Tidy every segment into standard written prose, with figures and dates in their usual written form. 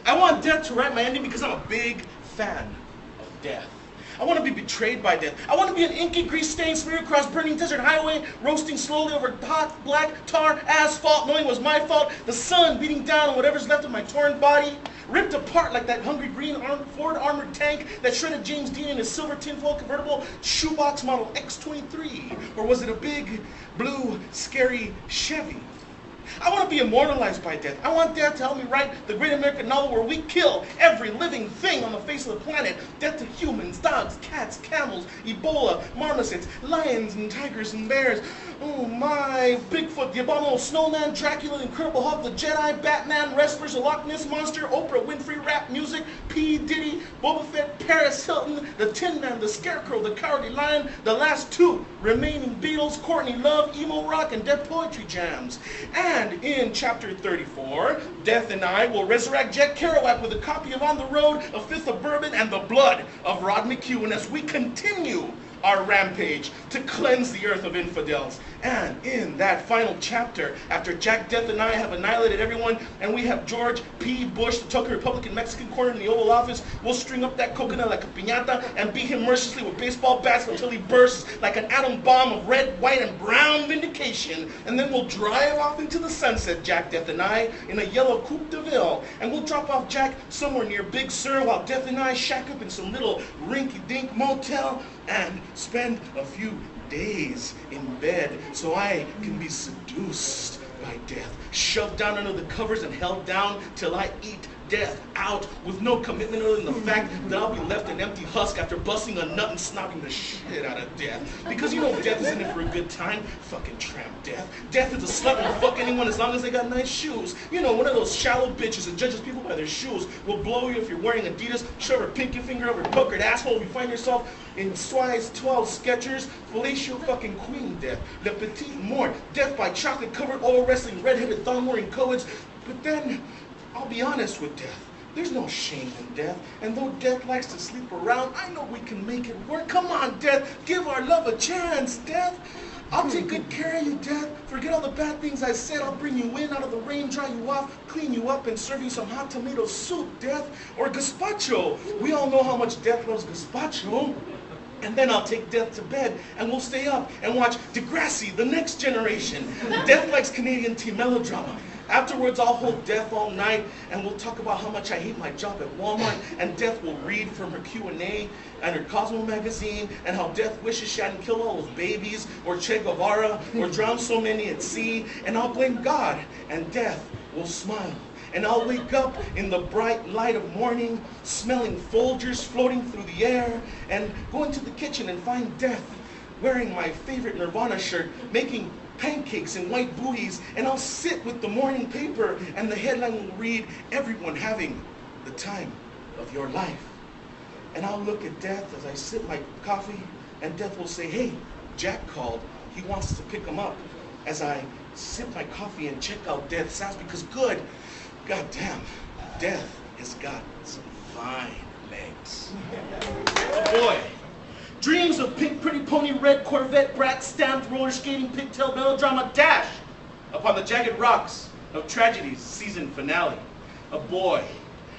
I want death to write my ending because I'm a big fan of death. I want to be betrayed by death. I want to be an inky, grease-stained smear across burning desert highway, roasting slowly over hot, black, tar, asphalt, knowing it was my fault, the sun beating down on whatever's left of my torn body, ripped apart like that hungry green Ford armored tank that shredded James Dean in his silver tinfoil convertible shoebox model X23. Or was it a big, blue, scary Chevy? I want to be immortalized by death. I want death to help me write the great American novel where we kill every living thing on the face of the planet. Death to humans, dogs, cats, camels, Ebola, marmosets, lions and tigers and bears. Oh my, Bigfoot, the abominable snowman, Dracula, the Incredible Hulk, the Jedi, Batman, wrestlers, the Loch Ness Monster, Oprah Winfrey, rap music, P. Diddy, Boba Fett, Paris Hilton, the Tin Man, the Scarecrow, the Cowardly Lion, the last two remaining Beatles, Courtney Love, emo rock, and death poetry jams. And in chapter 34, Death and I will resurrect Jack Kerouac with a copy of On the Road, a fifth of bourbon, and the blood of Rod McEwen as we continue our rampage to cleanse the earth of infidels. And in that final chapter, after Jack, Death, and I have annihilated everyone, and we have George P. Bush, the token Republican Mexican corner in the Oval Office, we'll string up that coconut like a piñata and beat him mercilessly with baseball bats until he bursts like an atom bomb of red, white, and brown vindication. And then we'll drive off into the sunset, Jack, Death, and I, in a yellow Coupe de Ville. And we'll drop off Jack somewhere near Big Sur while Death and I shack up in some little rinky-dink motel and spend a few days in bed so I can be seduced by death, shoved down under the covers and held down till I eat death out with no commitment other than the fact that I'll be left an empty husk after busting a nut and snobbing the shit out of death. Because you know death is in it for a good time. Fucking tramp death. Death is a slut and will fuck anyone as long as they got nice shoes. You know, one of those shallow bitches that judges people by their shoes will blow you if you're wearing Adidas, shove her pinky finger up her puckered asshole if you find yourself in size 12 Skechers, fellatio fucking queen death. Le Petit Mort, death by chocolate covered oil wrestling redheaded thong wearing co-eds. But then I'll be honest with death. There's no shame in death. And though death likes to sleep around, I know we can make it work. Come on, death. Give our love a chance, death. I'll take good care of you, death. Forget all the bad things I said. I'll bring you in out of the rain, dry you off, clean you up, and serve you some hot tomato soup, death. Or gazpacho. We all know how much death loves gazpacho. And then I'll take death to bed, and we'll stay up and watch Degrassi, The Next Generation. Death likes Canadian teen melodrama. Afterwards, I'll hold death all night, and we'll talk about how much I hate my job at Walmart, and death will read from her Q&A and her Cosmo magazine, and how death wishes she hadn't killed all those babies, or Che Guevara, or drowned so many at sea, and I'll blame God, and death will smile. And I'll wake up in the bright light of morning, smelling Folgers floating through the air, and go into the kitchen and find death, wearing my favorite Nirvana shirt, making pancakes and white booties, and I'll sit with the morning paper, and the headline will read, "Everyone having the time of your life." And I'll look at death as I sip my coffee, and death will say, "Hey, Jack called. He wants us to pick him up." As I sip my coffee and check out death's house, because good, goddamn, death has got some fine legs. Oh boy. Dreams of pink pretty pony, red Corvette, brat stamped, roller skating, pigtail melodrama dash upon the jagged rocks of tragedy's season finale. A boy,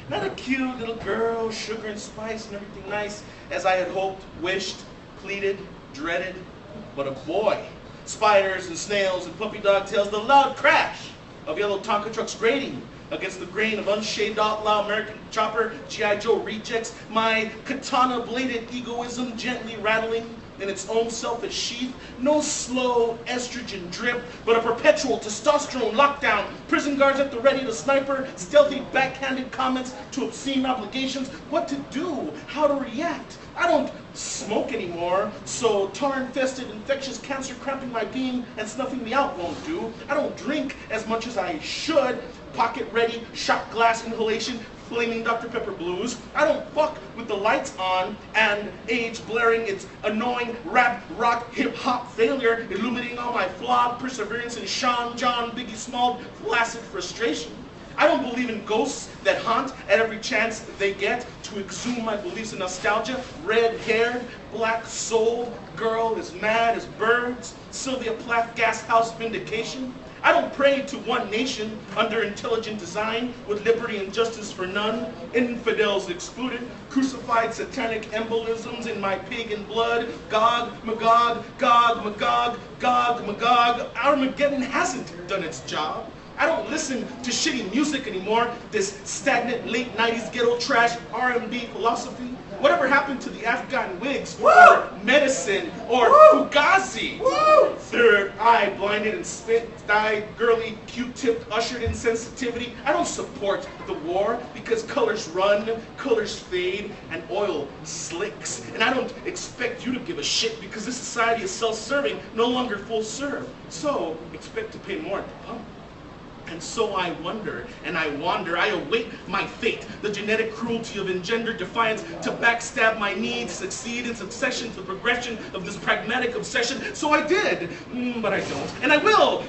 not a cute little girl, sugar and spice and everything nice as I had hoped, wished, pleaded, dreaded, but a boy. Spiders and snails and puppy dog tails, the loud crash of yellow Tonka trucks grating against the grain of unshaved outlaw American chopper, G.I. Joe rejects, my katana-bladed egoism gently rattling in its own selfish sheath. No slow estrogen drip, but a perpetual testosterone lockdown. Prison guards at the ready to sniper, stealthy backhanded comments to obscene obligations. What to do, how to react. I don't smoke anymore, so tar-infested infectious cancer cramping my being and snuffing me out won't do. I don't drink as much as I should. Pocket-ready, shot glass inhalation, flaming Dr. Pepper blues. I don't fuck with the lights on and age blaring its annoying rap, rock, hip-hop failure, illuminating all my flawed perseverance and Sean, John, Biggie Small, flaccid frustration. I don't believe in ghosts that haunt at every chance they get to exhume my beliefs in nostalgia. Red-haired, black-souled girl as mad as birds. Sylvia Plath gas house vindication. I don't pray to one nation under intelligent design with liberty and justice for none, infidels excluded, crucified satanic embolisms in my pagan blood, Gog, Magog, Gog, Magog, Gog, Magog. Armageddon hasn't done its job. I don't listen to shitty music anymore, this stagnant late 90s ghetto trash R&B philosophy. Whatever happened to the Afghan wigs, or medicine, or Fugazi? Third eye blinded and spit-dyed, girly, Q-tipped, ushered insensitivity. I don't support the war because colors run, colors fade, and oil slicks. And I don't expect you to give a shit because this society is self-serving, no longer full serve. So, expect to pay more at the pump. And so I wonder, and I wander, I await my fate, the genetic cruelty of engendered defiance to backstab my needs, succeed in succession to the progression of this pragmatic obsession. So I did, but I don't. And I will,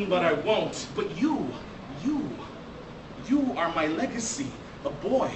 but I won't. But you are my legacy, a boy.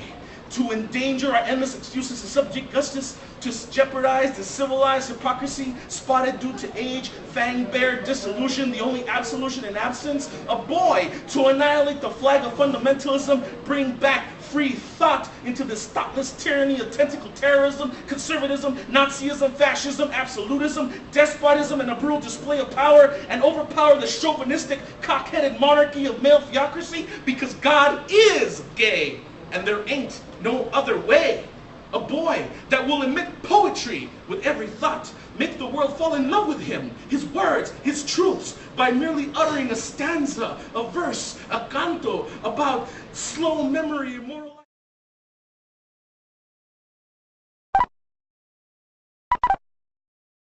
To endanger our endless excuses to subject justice, to jeopardize the civilized hypocrisy spotted due to age, fang-bear dissolution, the only absolution in absence. A boy to annihilate the flag of fundamentalism, bring back free thought into this thoughtless tyranny of tentacle terrorism, conservatism, Nazism, fascism, absolutism, despotism, and a brutal display of power, and overpower the chauvinistic, cock-headed monarchy of male theocracy, because God is gay. And there ain't no other way. A boy that will emit poetry with every thought, make the world fall in love with him, his words, his truths, by merely uttering a stanza, a verse, a canto about slow memory, moral